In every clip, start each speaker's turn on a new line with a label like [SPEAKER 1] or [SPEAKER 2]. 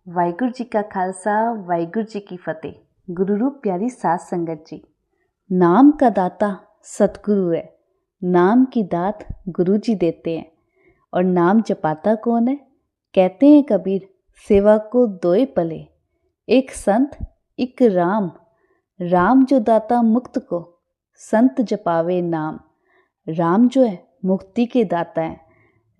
[SPEAKER 1] ਵਾਹਿਗੁਰੂ ਜੀ ਕਾ ਖਾਲਸਾ ਵਾਹਿਗुरु जी की फतेह। गुरु रूप प्यारी साध संगत जी, नाम का दाता सतगुरु है। नाम की दात गुरु जी देते हैं। और नाम जपाता कौन है? कहते हैं कबीर, सेवा को दोए पले, एक संत एक राम। राम जो दाता मुक्त को, संत जपावे नाम। राम जो है मुक्ति के दाता है।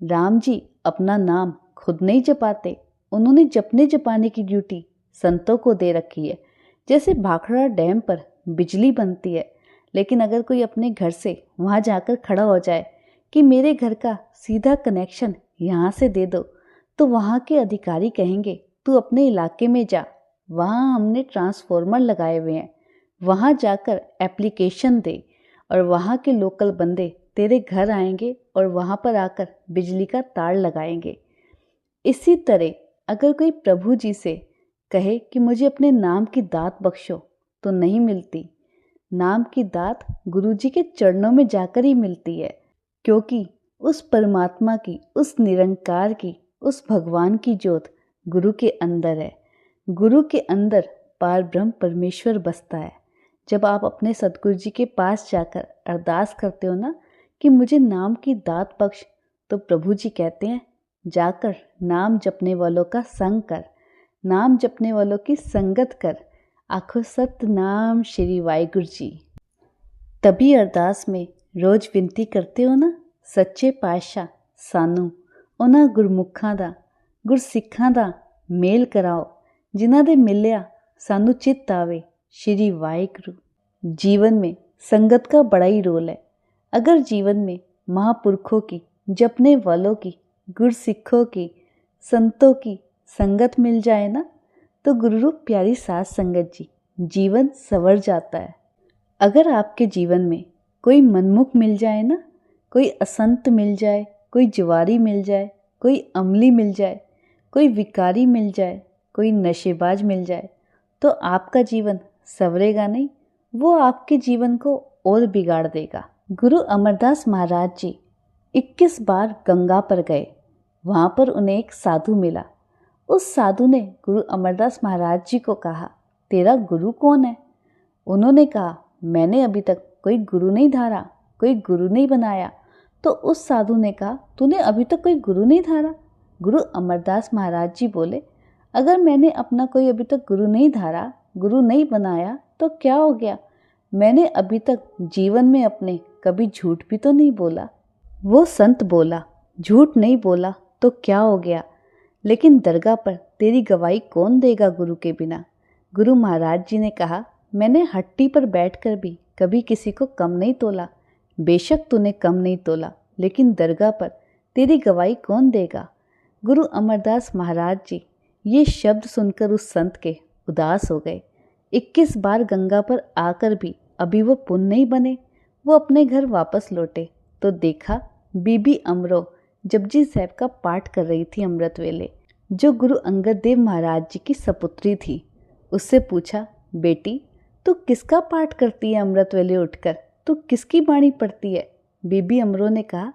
[SPEAKER 1] राम जी अपना नाम खुद नहीं जपाते, उन्होंने जपने जपाने की ड्यूटी संतों को दे रखी है। जैसे भाखड़ा डैम पर बिजली बनती है, लेकिन अगर कोई अपने घर से वहाँ जाकर खड़ा हो जाए कि मेरे घर का सीधा कनेक्शन यहाँ से दे दो, तो वहाँ के अधिकारी कहेंगे तू अपने इलाके में जा, वहाँ हमने ट्रांसफॉर्मर लगाए हुए हैं, वहाँ जाकर एप्लीकेशन दे और वहाँ के लोकल बंदे तेरे घर आएंगे और वहाँ पर आकर बिजली का तार लगाएंगे। इसी तरह अगर कोई प्रभु जी से कहे कि मुझे अपने नाम की दात बख्शो, तो नहीं मिलती। नाम की दात गुरु जी के चरणों में जाकर ही मिलती है, क्योंकि उस परमात्मा की, उस निरंकार की, उस भगवान की ज्योत गुरु के अंदर है। गुरु के अंदर पार ब्रह्म परमेश्वर बसता है। जब आप अपने सतगुरु जी के पास जाकर अरदास करते हो ना कि मुझे नाम की दात बख्श, तो प्रभु जी कहते हैं जाकर नाम जपने वालों का संग कर, नाम जपने वालों की संगत कर। आखो सतनाम श्री वाहिगुरु जी। तभी अरदास में रोज विनती करते हो ना, सच्चे पातशाह सानू उन्हां गुरमुखां दा, गुरसिखां दा मेल कराओ, जिन्हां दे मिलिया सानू चित आवे श्री वाहिगुरु। जीवन में संगत का बड़ा ही रोल है। अगर जीवन में महापुरखों की, जपने वालों की, गुरसिखों की, संतों की संगत मिल जाए ना, तो गुरु रूप प्यारी साध संगत जी, जीवन संवर जाता है। अगर आपके जीवन में कोई मनमुख मिल जाए ना, कोई असंत मिल जाए, कोई जुआरी मिल जाए, कोई अमली मिल जाए, कोई विकारी मिल जाए, कोई नशेबाज मिल जाए, तो आपका जीवन संवरेगा नहीं, वो आपके जीवन को और बिगाड़ देगा। गुरु अमरदास महाराज जी 21 बार गंगा पर गए। वहाँ पर उन्हें एक साधु मिला। उस साधु ने गुरु अमरदास महाराज जी को कहा, तेरा गुरु कौन है? उन्होंने कहा, मैंने अभी तक कोई गुरु नहीं धारा, कोई गुरु नहीं बनाया। तो उस साधु ने कहा, तूने अभी तक कोई गुरु नहीं धारा? गुरु अमरदास महाराज जी बोले, अगर मैंने अपना कोई अभी तक गुरु नहीं धारा, गुरु नहीं बनाया, तो क्या हो गया? मैंने अभी तक जीवन में अपने कभी झूठ भी तो नहीं बोला। वो संत बोला, झूठ नहीं बोला तो क्या हो गया, लेकिन दरगाह पर तेरी गवाही कौन देगा गुरु के बिना? गुरु महाराज जी ने कहा, मैंने हट्टी पर बैठकर भी कभी किसी को कम नहीं तोला। बेशक तूने कम नहीं तोला, लेकिन दरगाह पर तेरी गवाही कौन देगा? गुरु अमरदास महाराज जी ये शब्द सुनकर उस संत के उदास हो गए। 21 बार गंगा पर आकर भी अभी वो पुण्य नहीं बने। वो अपने घर वापस लौटे तो देखा बीबी अमरो जपजी साहब का पाठ कर रही थी अमृत वेले, जो गुरु अंगद देव महाराज जी की सपुत्री थी। उससे पूछा, बेटी तू किसका पाठ करती है अमृत वेले उठकर? तू किसकी बाणी पढ़ती है? बीबी अमरो ने कहा,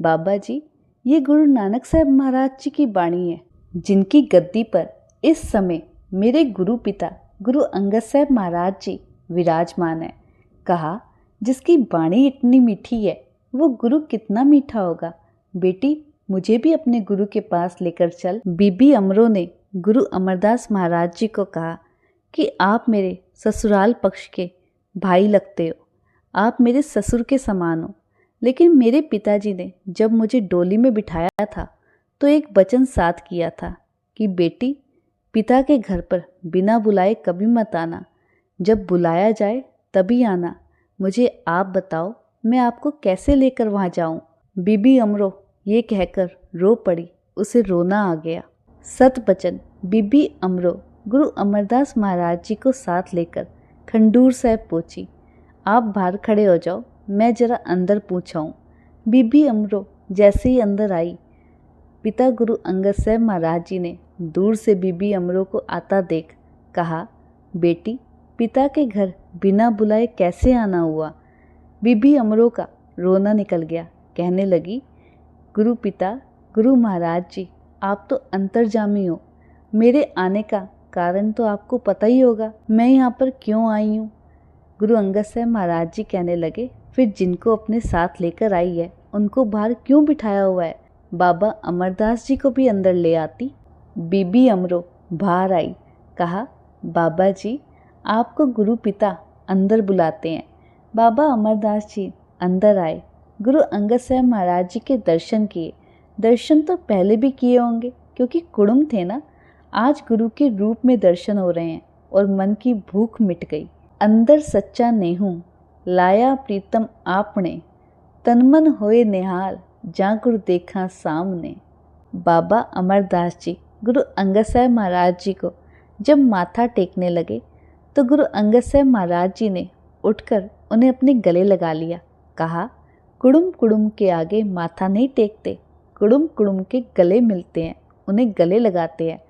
[SPEAKER 1] बाबा जी ये गुरु नानक साहब महाराज जी की बाणी है, जिनकी गद्दी पर इस समय मेरे गुरु पिता गुरु अंगद साहब महाराज जी विराजमान है। कहा, जिसकी बाणी इतनी मीठी है, वो गुरु कितना मीठा होगा। बेटी मुझे भी अपने गुरु के पास लेकर चल। बीबी अमरो ने गुरु अमरदास महाराज जी को कहा कि आप मेरे ससुराल पक्ष के भाई लगते हो, आप मेरे ससुर के समान हो। लेकिन मेरे पिताजी ने जब मुझे डोली में बिठाया था तो एक वचन साथ किया था कि बेटी पिता के घर पर बिना बुलाए कभी मत आना, जब बुलाया जाए तभी आना। मुझे आप बताओ मैं आपको कैसे लेकर वहाँ जाऊँ? बीबी अमरो ये कहकर रो पड़ी, उसे रोना आ गया। सत बचन बीबी अमरो गुरु अमरदास महाराज जी को साथ लेकर खंडूर साहब पहुँची। आप बाहर खड़े हो जाओ, मैं जरा अंदर पूछाऊँ। बीबी अमरो जैसे ही अंदर आई, पिता गुरु अंगद साहब महाराज जी ने दूर से बीबी अमरो को आता देख कहा, बेटी पिता के घर बिना बुलाए कैसे आना हुआ? बीबी अमरो का रोना निकल गया। कहने लगी, गुरु पिता गुरु महाराज जी आप तो अंतर्जामी हो, मेरे आने का कारण तो आपको पता ही होगा, मैं यहाँ पर क्यों आई हूँ। गुरु अंगद साहब महाराज जी कहने लगे, फिर जिनको अपने साथ लेकर आई है उनको बाहर क्यों बिठाया हुआ है, बाबा अमरदास जी को भी अंदर ले आती। बीबी अमरो बाहर आई, कहा, बाबा जी आपको गुरु पिता अंदर बुलाते हैं। बाबा अमरदास जी अंदर आए, गुरु अंगद साहब महाराज जी के दर्शन किए। दर्शन तो पहले भी किए होंगे क्योंकि कुड़ुम थे ना, आज गुरु के रूप में दर्शन हो रहे हैं और मन की भूख मिट गई। अंदर सच्चा नेहू लाया प्रीतम आपने, तन मन होए निहाल जा गुरु देखा सामने। बाबा अमरदास जी गुरु अंगद साहब महाराज जी को जब माथा टेकने लगे तो गुरु अंगद साहब महाराज जी ने उठकर उन्हें अपने गले लगा लिया। कहा, कुड़ुम कुड़ुम के आगे माथा नहीं टेकते, कुड़ुम कुड़ुम के गले मिलते हैं, उन्हें गले लगाते हैं।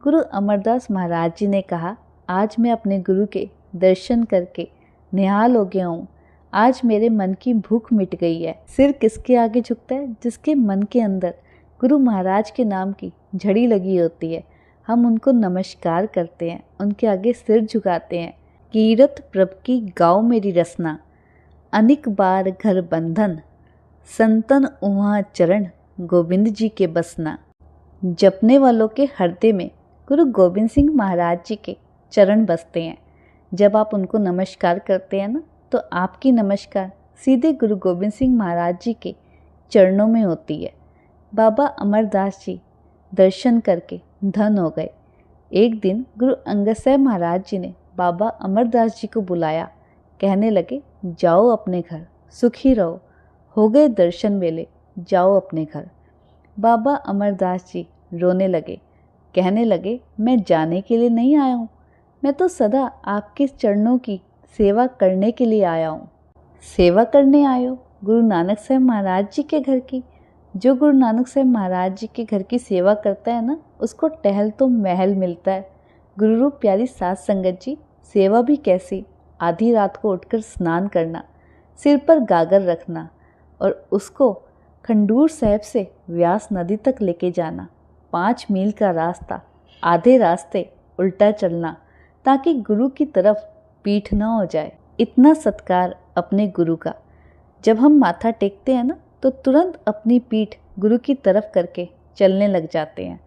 [SPEAKER 1] गुरु अमरदास महाराज जी ने कहा, आज मैं अपने गुरु के दर्शन करके निहाल हो गया हूँ, आज मेरे मन की भूख मिट गई है। सिर किसके आगे झुकता है? जिसके मन के अंदर गुरु महाराज के नाम की झड़ी लगी होती है। हम उनको नमस्कार करते हैं, उनके आगे सिर झुकाते हैं। कीरत प्रभ की गाओ मेरी रसना, अनेक बार घर बंधन, संतन उहाँ चरण गोविंद जी के बसना। जपने वालों के हृदय में गुरु गोविंद सिंह महाराज जी के चरण बसते हैं। जब आप उनको नमस्कार करते हैं ना, तो आपकी नमस्कार सीधे गुरु गोविंद सिंह महाराज जी के चरणों में होती है। बाबा अमरदास जी दर्शन करके धन हो गए। एक दिन गुरु अंगद साहब महाराज जी ने बाबा अमरदास जी को बुलाया, कहने लगे, जाओ अपने घर, सुखी रहो, हो गए दर्शन वेले, जाओ अपने घर। बाबा अमरदास जी रोने लगे, कहने लगे, मैं जाने के लिए नहीं आया हूँ, मैं तो सदा आपके चरणों की सेवा करने के लिए आया हूँ। सेवा करने आए हो? गुरु नानक साहब महाराज जी के घर की? जो गुरु नानक साहब महाराज जी के घर की सेवा करता है ना, उसको टहल तो महल मिलता है। गुरु रूप प्यारी साध संगत जी, सेवा भी कैसी, आधी रात को उठकर स्नान करना, सिर पर गागर रखना और उसको खंडूर साहब से व्यास नदी तक लेके जाना, 5 मील का रास्ता, आधे रास्ते उल्टा चलना ताकि गुरु की तरफ पीठ न हो जाए। इतना सत्कार अपने गुरु का। जब हम माथा टेकते हैं ना, तो तुरंत अपनी पीठ गुरु की तरफ करके चलने लग जाते हैं।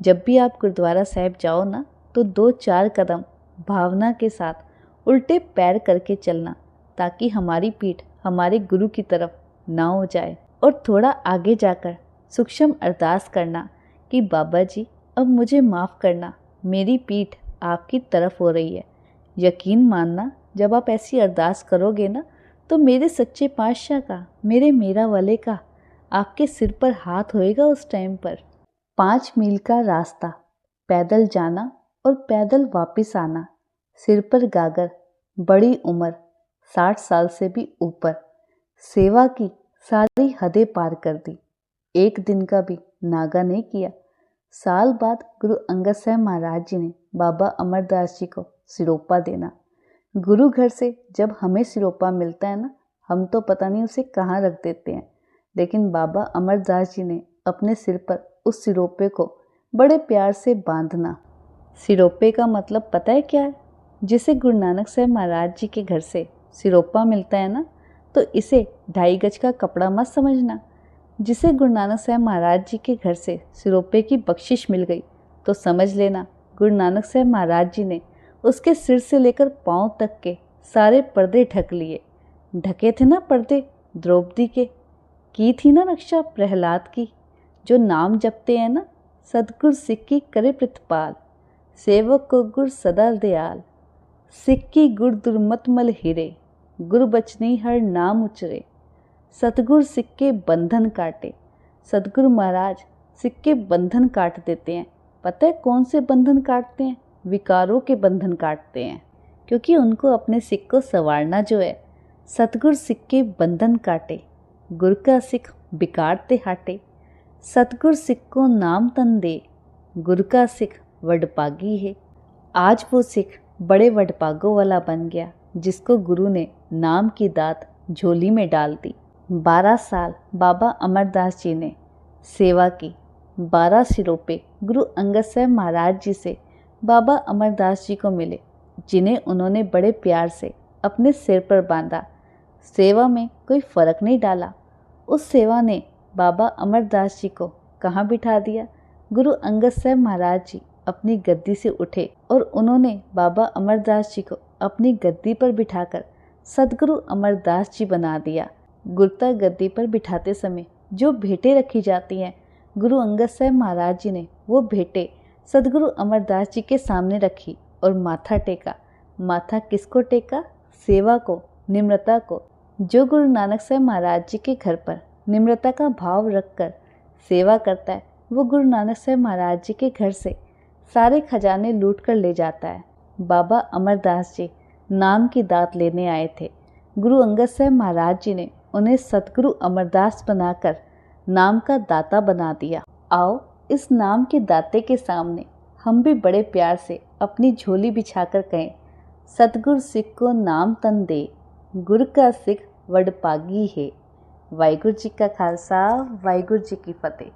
[SPEAKER 1] जब भी आप गुरुद्वारा साहिब जाओ ना, तो 2-4 कदम भावना के साथ उल्टे पैर करके चलना ताकि हमारी पीठ हमारे गुरु की तरफ ना हो जाए। और थोड़ा आगे जाकर सूक्ष्म अरदास करना कि बाबा जी अब मुझे माफ़ करना, मेरी पीठ आपकी तरफ हो रही है। यकीन मानना, जब आप ऐसी अरदास करोगे ना, तो मेरे सच्चे पातशाह का, मेरे मेरा वाले का आपके सिर पर हाथ होएगा उस टाइम पर। 5 मील का रास्ता पैदल जाना और पैदल वापस आना, सिर पर गागर, बड़ी उम्र, 60 साल से भी ऊपर, सेवा की सारी हदें पार कर दी, एक दिन का भी नागा नहीं किया। साल बाद गुरु अंगद साहब महाराज जी ने बाबा अमरदास जी को सिरोपा देना। गुरु घर से जब हमें सिरोपा मिलता है ना, हम तो पता नहीं उसे कहाँ रख देते हैं, लेकिन बाबा अमरदास जी ने अपने सिर पर उस सिरोपे को बड़े प्यार से बांधना। सिरोपे का मतलब पता है क्या है? जिसे गुरु नानक साहब महाराज जी के घर से सिरोपा मिलता है ना, तो इसे 2.5 गज का कपड़ा मत समझना। जिसे गुरु नानक साहब महाराज जी के घर से सिरोपे की बख्शिश मिल गई, तो समझ लेना गुरु नानक साहब महाराज जी ने उसके सिर से लेकर पांव तक के सारे पर्दे ढक लिए। ढके थे ना पर्दे द्रौपदी के, की थी ना रक्षा प्रहलाद की। जो नाम जपते हैं ना, सतगुर सिक्की करे प्रतिपाल, सेवक को गुर सदा दयाल, सिक्की गुर दुर्मतमल हिरे, गुर बचनी हर नाम उचरे, सतगुर सिक्के बंधन काटे। सतगुरु महाराज सिक्के बंधन काट देते हैं। पता है कौन से बंधन काटते हैं? विकारों के बंधन काटते हैं, क्योंकि उनको अपने सिक्क को संवारना जो है। सतगुर सिक्के बंधन काटे, गुर का सिख बिगाड़ते हाटे, सतगुर सिख को नाम तन दे, गुर का सिख वडपागी है। आज वो सिख बड़े वडपागों वाला बन गया, जिसको गुरु ने नाम की दात झोली में डाल दी। 12 साल बाबा अमरदास जी ने सेवा की, 12 सिरोपे गुरु अंगद साहब महाराज जी से बाबा अमरदास जी को मिले, जिन्हें उन्होंने बड़े प्यार से अपने सिर पर बांधा। सेवा में कोई फर्क नहीं डाला। उस सेवा ने बाबा अमरदास जी को कहाँ बिठा दिया। गुरु अंगद साहब महाराज जी अपनी गद्दी से उठे और उन्होंने बाबा अमरदास जी को अपनी गद्दी पर बिठाकर सदगुरु अमरदास जी बना दिया। गुरता गद्दी पर बिठाते समय जो भेंटें रखी जाती हैं, गुरु अंगद साहब महाराज जी ने वो भेंटें सदगुरु अमरदास जी के सामने रखी और माथा टेका। माथा किसको टेका? सेवा को, निम्रता को। जो गुरु नानक साहब महाराज जी के घर पर निम्रता का भाव रखकर सेवा करता है, वो गुरु नानक साहब महाराज जी के घर से सारे खजाने लूट कर ले जाता है। बाबा अमरदास जी नाम की दात लेने आए थे। गुरु अंगद साहब महाराज जी ने उन्हें सतगुरु अमरदास बनाकर नाम का दाता बना दिया। आओ इस नाम के दाते के सामने हम भी बड़े प्यार से अपनी झोली बिछाकर कहें, सतगुर सिख को नाम तन दे, गुर का सिख वडभागी है। वाहिगुरू जी का खालसा, वाहिगुरू जी की फतेह।